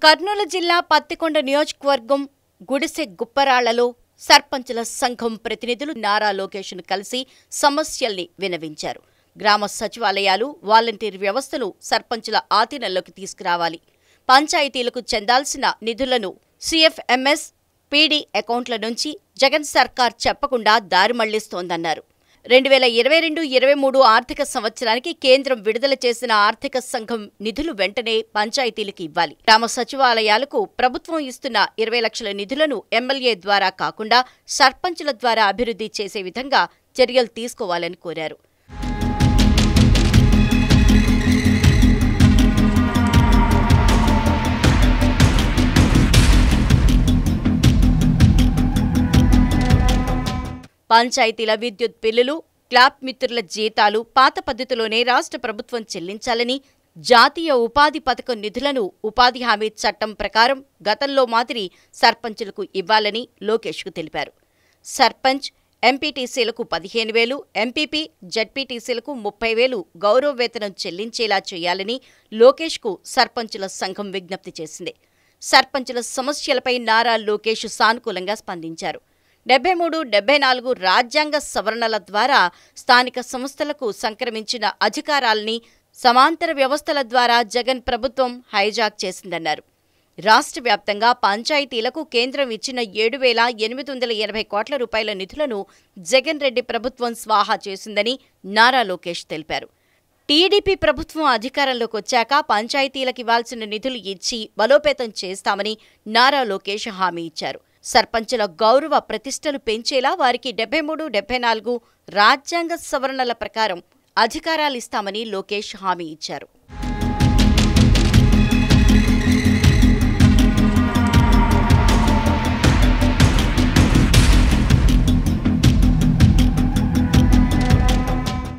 కర్నూలు జిల్లా పత్తికొండ నియోజకవర్గం గుడిసె గుప్పరాళ్లలో సర్పంచుల సంఘం ప్రతినిధులు నారా లోకేష్ను కలిసి సమస్యల్ని విన్నవించారు. గ్రామ సచివాలయాలు, వాలంటీర్ వ్యవస్థను సర్పంచుల ఆధీనంలోకి తీసుకురావాలి. పంచాయతీలకు చెందాల్సిన నిధులను సిఎఫ్ఎంఎస్, పీడీ అకౌంట్ల నుంచి జగన్ సర్కార్ చెప్పకుండా దారి మళ్లిస్తోందన్నారు. 2022-23 ఆర్థిక సంవత్సరానికి కేంద్రం విడుదల చేసిన ఆర్థిక సంఘం నిధులు వెంటనే పంచాయతీలకు ఇవ్వాలి. గ్రామ సచివాలయాలకు ప్రభుత్వం ఇస్తున్న 20 లక్షల నిధులను ఎమ్మెల్యే ద్వారా కాకుండా సర్పంచుల ద్వారా అభివృద్ధి చేసే విధంగా చర్యలు తీసుకోవాలని కోరారు. పంచాయతీల విద్యుత్ బిల్లులు, క్లాప్ మిత్రుల జీతాలు పాత పద్ధతిలోనే రాష్ట్ర ప్రభుత్వం చెల్లించాలని, జాతీయ ఉపాధి పథకం నిధులను ఉపాధి హామీ చట్టం ప్రకారం గతంలో మాదిరి సర్పంచులకు ఇవ్వాలని లోకేష్కు తెలిపారు. సర్పంచ్, ఎంపీటీసీలకు 15,000, ఎంపీపీ, జడ్పీటీసీలకు 30,000 గౌరవ వేతనం చెల్లించేలా చేయాలని లోకేష్కు సర్పంచుల సంఘం విజ్ఞప్తి చేసింది. సర్పంచుల సమస్యలపై నారా లోకేష్ సానుకూలంగా స్పందించారు. 73-74 రాజ్యాంగ సవరణల ద్వారా స్థానిక సంస్థలకు సంక్రమించిన అధికారాల్ని సమాంతర వ్యవస్థల ద్వారా జగన్ ప్రభుత్వం హైజాక్ చేసిందన్నారు. రాష్ట్ర వ్యాప్తంగా పంచాయతీలకు కేంద్రం ఇచ్చిన 7,880 కోట్ల రూపాయల నిధులను జగన్ రెడ్డి ప్రభుత్వం స్వాహా చేసిందని నారా లోకేష్ తెలిపారు. టీడీపీ ప్రభుత్వం అధికారంలోకి వచ్చాక పంచాయతీలకు ఇవ్వాల్సిన నిధులు ఇచ్చి బలోపేతం చేస్తామని నారా లోకేష్ హామీ ఇచ్చారు. సర్పంచుల గౌరవ ప్రతిష్టలు పెంచేలా వారికి 73-74 రాజ్యాంగ సవరణల ప్రకారం అధికారాలిస్తామని లోకేష్ హామీ ఇచ్చారు.